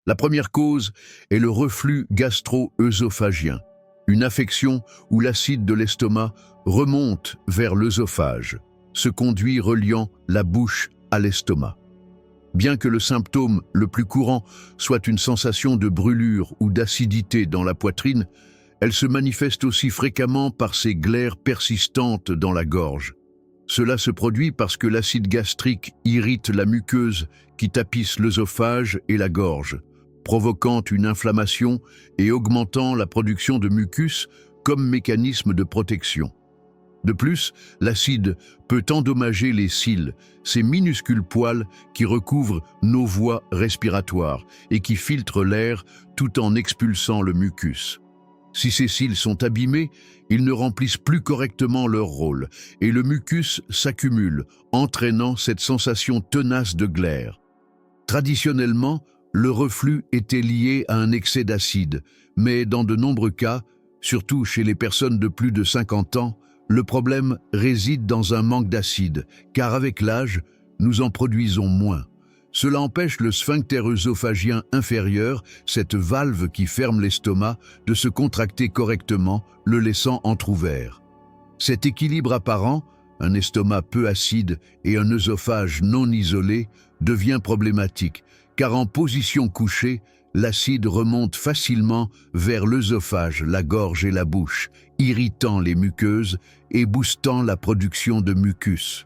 La première cause est le reflux gastro-œsophagien, une affection où l'acide de l'estomac remonte vers l'œsophage, ce conduit reliant la bouche à l'estomac. Bien que le symptôme le plus courant soit une sensation de brûlure ou d'acidité dans la poitrine, elle se manifeste aussi fréquemment par ces glaires persistantes dans la gorge. Cela se produit parce que l'acide gastrique irrite la muqueuse qui tapisse l'œsophage et la gorge, provoquant une inflammation et augmentant la production de mucus comme mécanisme de protection. De plus, l'acide peut endommager les cils, ces minuscules poils qui recouvrent nos voies respiratoires et qui filtrent l'air tout en expulsant le mucus. Si ces cils sont abîmés, ils ne remplissent plus correctement leur rôle et le mucus s'accumule, entraînant cette sensation tenace de glaire. Traditionnellement, le reflux était lié à un excès d'acide, mais dans de nombreux cas, surtout chez les personnes de plus de 50 ans, le problème réside dans un manque d'acide, car avec l'âge, nous en produisons moins. Cela empêche le sphincter œsophagien inférieur, cette valve qui ferme l'estomac, de se contracter correctement, le laissant entrouvert. Cet équilibre apparent, un estomac peu acide et un œsophage non isolé, devient problématique, car en position couchée, l'acide remonte facilement vers l'œsophage, la gorge et la bouche, irritant les muqueuses et boostant la production de mucus.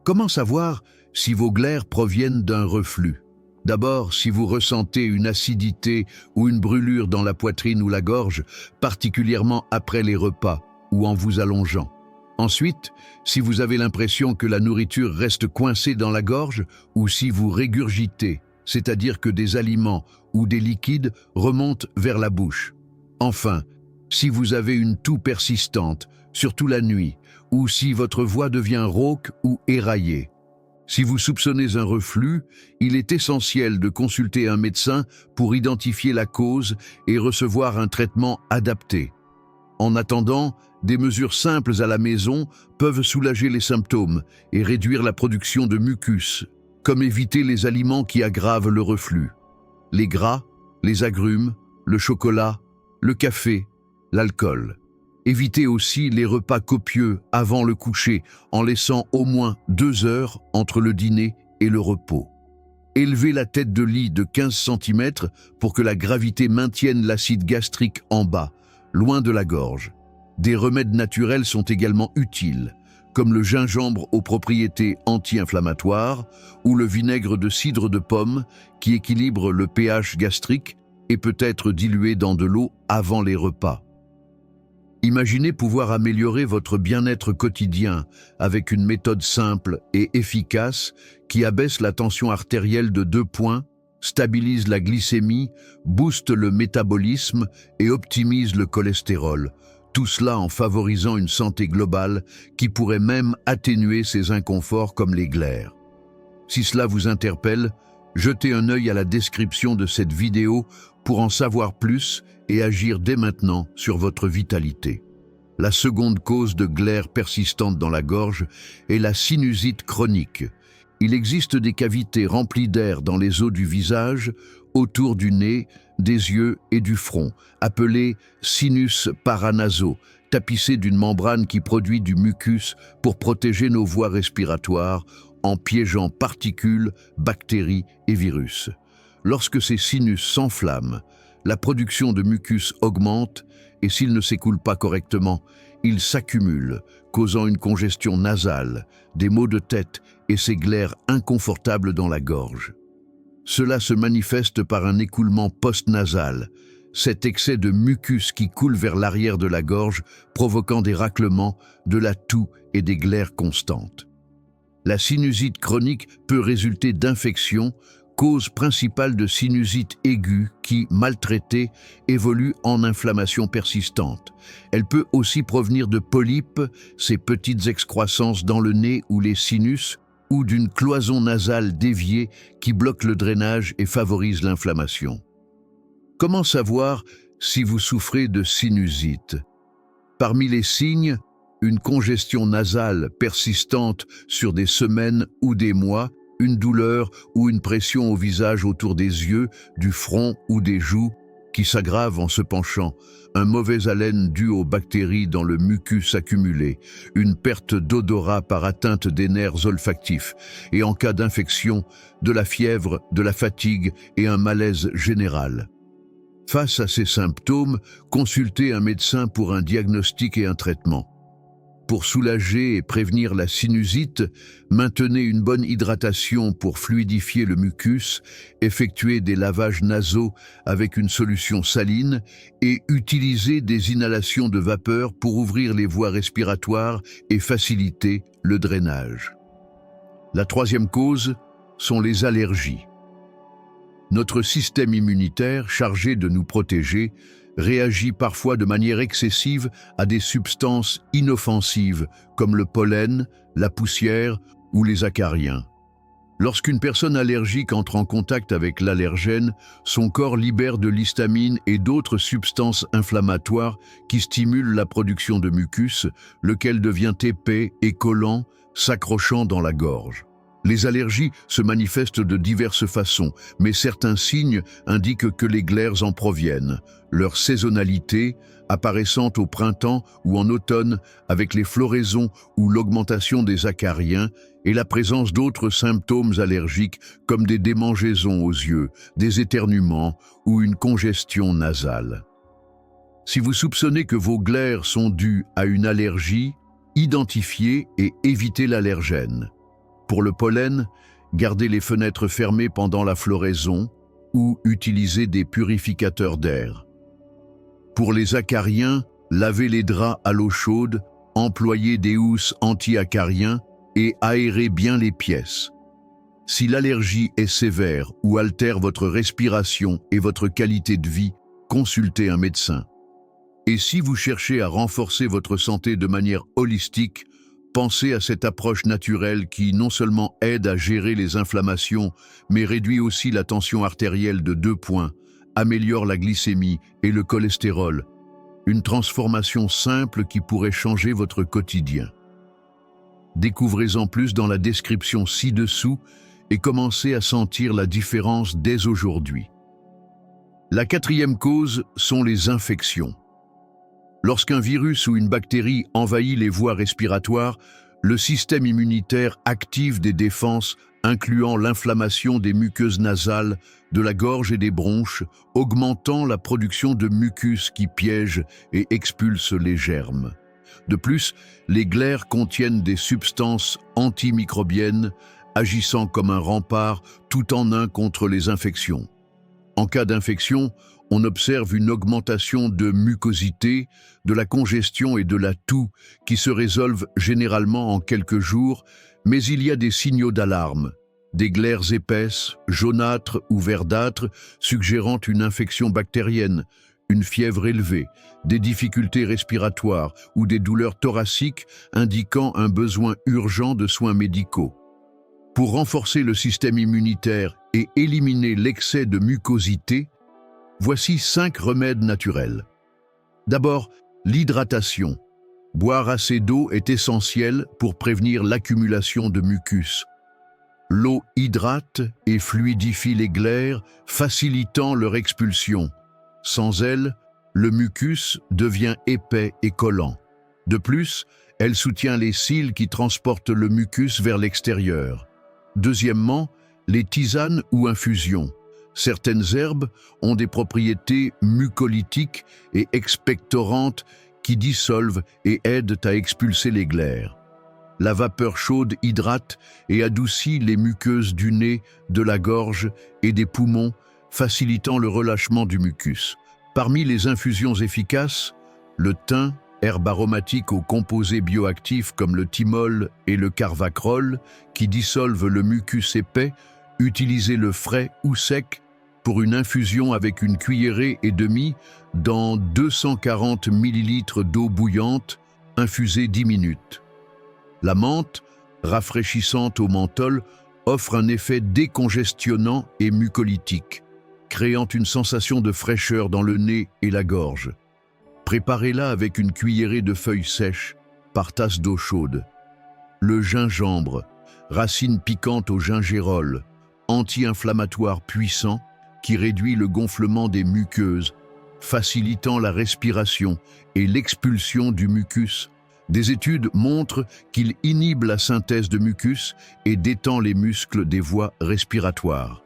Comment savoir si vos glaires proviennent d'un reflux? D'abord, si vous ressentez une acidité ou une brûlure dans la poitrine ou la gorge, particulièrement après les repas ou en vous allongeant. Ensuite, si vous avez l'impression que la nourriture reste coincée dans la gorge ou si vous régurgitez, c'est-à-dire que des aliments ou des liquides remontent vers la bouche. Enfin, si vous avez une toux persistante, surtout la nuit, ou si votre voix devient rauque ou éraillée. Si vous soupçonnez un reflux, il est essentiel de consulter un médecin pour identifier la cause et recevoir un traitement adapté. En attendant, des mesures simples à la maison peuvent soulager les symptômes et réduire la production de mucus, comme éviter les aliments qui aggravent le reflux. Les gras, les agrumes, le chocolat, le café, l'alcool. Évitez aussi les repas copieux avant le coucher en laissant au moins 2 heures entre le dîner et le repos. Élevez la tête de lit de 15 cm pour que la gravité maintienne l'acide gastrique en bas, loin de la gorge. Des remèdes naturels sont également utiles, comme le gingembre aux propriétés anti-inflammatoires ou le vinaigre de cidre de pomme qui équilibre le pH gastrique et peut être dilué dans de l'eau avant les repas. Imaginez pouvoir améliorer votre bien-être quotidien avec une méthode simple et efficace qui abaisse la tension artérielle de 2 points, stabilise la glycémie, booste le métabolisme et optimise le cholestérol. Tout cela en favorisant une santé globale qui pourrait même atténuer ces inconforts comme les glaires. Si cela vous interpelle, jetez un œil à la description de cette vidéo pour en savoir plus et agir dès maintenant sur votre vitalité. La seconde cause de glaires persistantes dans la gorge est la sinusite chronique. Il existe des cavités remplies d'air dans les os du visage, autour du nez, des yeux et du front, appelées sinus paranasaux, tapissées d'une membrane qui produit du mucus pour protéger nos voies respiratoires en piégeant particules, bactéries et virus. Lorsque ces sinus s'enflamment, la production de mucus augmente et s'il ne s'écoule pas correctement, il s'accumule, causant une congestion nasale, des maux de tête et ces glaires inconfortables dans la gorge. Cela se manifeste par un écoulement post-nasal, cet excès de mucus qui coule vers l'arrière de la gorge, provoquant des raclements, de la toux et des glaires constantes. La sinusite chronique peut résulter d'infections, cause principale de sinusite aiguë qui, mal traitée, évolue en inflammation persistante. Elle peut aussi provenir de polypes, ces petites excroissances dans le nez ou les sinus, ou d'une cloison nasale déviée qui bloque le drainage et favorise l'inflammation. Comment savoir si vous souffrez de sinusite? Parmi les signes, une congestion nasale persistante sur des semaines ou des mois, une douleur ou une pression au visage autour des yeux, du front ou des joues qui s'aggrave en se penchant, un mauvais haleine dû aux bactéries dans le mucus accumulé, une perte d'odorat par atteinte des nerfs olfactifs et en cas d'infection, de la fièvre, de la fatigue et un malaise général. Face à ces symptômes, consultez un médecin pour un diagnostic et un traitement. Pour soulager et prévenir la sinusite, maintenez une bonne hydratation pour fluidifier le mucus, effectuez des lavages nasaux avec une solution saline et utilisez des inhalations de vapeur pour ouvrir les voies respiratoires et faciliter le drainage. La troisième cause sont les allergies. Notre système immunitaire, chargé de nous protéger, réagit parfois de manière excessive à des substances inoffensives comme le pollen, la poussière ou les acariens. Lorsqu'une personne allergique entre en contact avec l'allergène, son corps libère de l'histamine et d'autres substances inflammatoires qui stimulent la production de mucus, lequel devient épais et collant, s'accrochant dans la gorge. Les allergies se manifestent de diverses façons, mais certains signes indiquent que les glaires en proviennent. Leur saisonnalité, apparaissant au printemps ou en automne avec les floraisons ou l'augmentation des acariens, et la présence d'autres symptômes allergiques comme des démangeaisons aux yeux, des éternuements ou une congestion nasale. Si vous soupçonnez que vos glaires sont dues à une allergie, identifiez et évitez l'allergène. Pour le pollen, gardez les fenêtres fermées pendant la floraison ou utilisez des purificateurs d'air. Pour les acariens, lavez les draps à l'eau chaude, employez des housses anti-acariens et aérez bien les pièces. Si l'allergie est sévère ou altère votre respiration et votre qualité de vie, consultez un médecin. Et si vous cherchez à renforcer votre santé de manière holistique, pensez à cette approche naturelle qui non seulement aide à gérer les inflammations, mais réduit aussi la tension artérielle de 2 points, améliore la glycémie et le cholestérol. Une transformation simple qui pourrait changer votre quotidien. Découvrez-en plus dans la description ci-dessous et commencez à sentir la différence dès aujourd'hui. La quatrième cause sont les infections. Lorsqu'un virus ou une bactérie envahit les voies respiratoires, le système immunitaire active des défenses incluant l'inflammation des muqueuses nasales, de la gorge et des bronches, augmentant la production de mucus qui piège et expulse les germes. De plus, les glaires contiennent des substances antimicrobiennes, agissant comme un rempart tout en un contre les infections. En cas d'infection, on observe une augmentation de mucosité, de la congestion et de la toux qui se résolvent généralement en quelques jours, mais il y a des signaux d'alarme, des glaires épaisses, jaunâtres ou verdâtres suggérant une infection bactérienne, une fièvre élevée, des difficultés respiratoires ou des douleurs thoraciques indiquant un besoin urgent de soins médicaux. Pour renforcer le système immunitaire et éliminer l'excès de mucosité, voici 5 remèdes naturels. D'abord, l'hydratation. Boire assez d'eau est essentiel pour prévenir l'accumulation de mucus. L'eau hydrate et fluidifie les glaires, facilitant leur expulsion. Sans elle, le mucus devient épais et collant. De plus, elle soutient les cils qui transportent le mucus vers l'extérieur. Deuxièmement, les tisanes ou infusions. Certaines herbes ont des propriétés mucolytiques et expectorantes qui dissolvent et aident à expulser les glaires. La vapeur chaude hydrate et adoucit les muqueuses du nez, de la gorge et des poumons, facilitant le relâchement du mucus. Parmi les infusions efficaces, le thym, herbe aromatique aux composés bioactifs comme le thymol et le carvacrol, qui dissolvent le mucus épais, utilisez le frais ou sec pour une infusion avec une cuillerée et demie dans 240 ml d'eau bouillante, infusée 10 minutes. La menthe, rafraîchissante au menthol, offre un effet décongestionnant et mucolytique, créant une sensation de fraîcheur dans le nez et la gorge. Préparez-la avec une cuillerée de feuilles sèches par tasse d'eau chaude. Le gingembre, racine piquante au gingérol, anti-inflammatoire puissant qui réduit le gonflement des muqueuses, facilitant la respiration et l'expulsion du mucus. Des études montrent qu'il inhibe la synthèse de mucus et détend les muscles des voies respiratoires.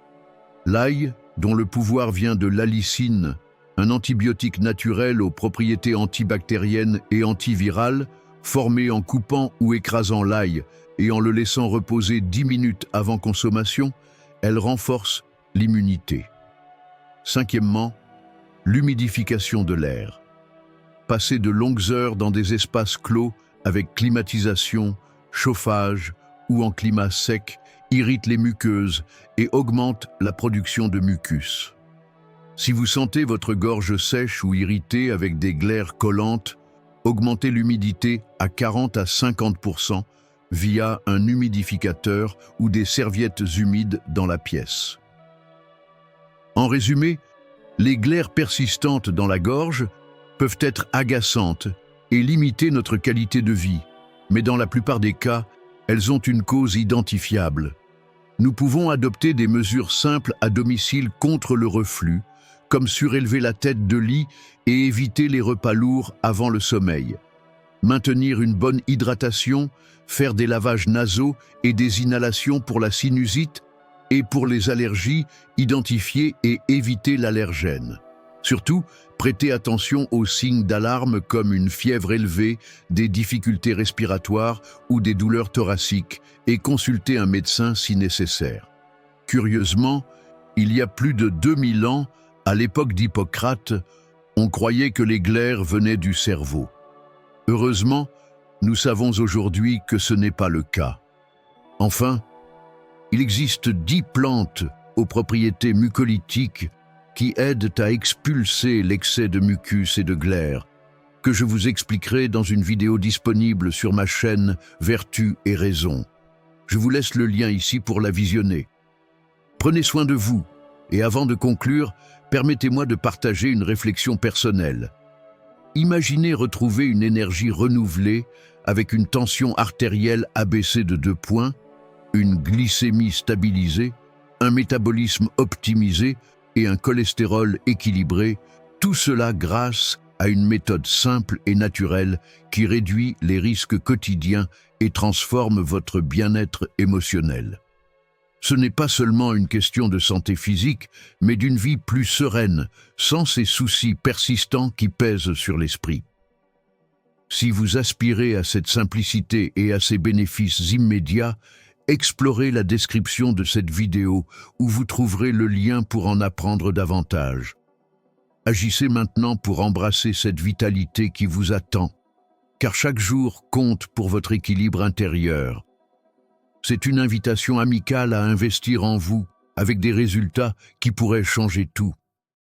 L'ail, dont le pouvoir vient de l'allicine, un antibiotique naturel aux propriétés antibactériennes et antivirales, formé en coupant ou écrasant l'ail et en le laissant reposer 10 minutes avant consommation, elle renforce l'immunité. Cinquièmement, l'humidification de l'air. Passer de longues heures dans des espaces clos avec climatisation, chauffage ou en climat sec irrite les muqueuses et augmente la production de mucus. Si vous sentez votre gorge sèche ou irritée avec des glaires collantes, augmentez l'humidité à 40 à 50% via un humidificateur ou des serviettes humides dans la pièce. En résumé, les glaires persistantes dans la gorge peuvent être agaçantes et limiter notre qualité de vie, mais dans la plupart des cas, elles ont une cause identifiable. Nous pouvons adopter des mesures simples à domicile contre le reflux, comme surélever la tête de lit et éviter les repas lourds avant le sommeil. Maintenir une bonne hydratation, faire des lavages nasaux et des inhalations pour la sinusite et pour les allergies, identifier et éviter l'allergène. Surtout, prêtez attention aux signes d'alarme comme une fièvre élevée, des difficultés respiratoires ou des douleurs thoraciques et consultez un médecin si nécessaire. Curieusement, il y a plus de 2000 ans, à l'époque d'Hippocrate, on croyait que les glaires venaient du cerveau. Heureusement, nous savons aujourd'hui que ce n'est pas le cas. Enfin, il existe 10 plantes aux propriétés mucolytiques qui aident à expulser l'excès de mucus et de glaire, que je vous expliquerai dans une vidéo disponible sur ma chaîne Vertu et Raison. Je vous laisse le lien ici pour la visionner. Prenez soin de vous, et avant de conclure, permettez-moi de partager une réflexion personnelle. Imaginez retrouver une énergie renouvelée avec une tension artérielle abaissée de 2 points, une glycémie stabilisée, un métabolisme optimisé et un cholestérol équilibré, tout cela grâce à une méthode simple et naturelle qui réduit les risques quotidiens et transforme votre bien-être émotionnel. Ce n'est pas seulement une question de santé physique, mais d'une vie plus sereine, sans ces soucis persistants qui pèsent sur l'esprit. Si vous aspirez à cette simplicité et à ces bénéfices immédiats, explorez la description de cette vidéo où vous trouverez le lien pour en apprendre davantage. Agissez maintenant pour embrasser cette vitalité qui vous attend, car chaque jour compte pour votre équilibre intérieur. C'est une invitation amicale à investir en vous, avec des résultats qui pourraient changer tout.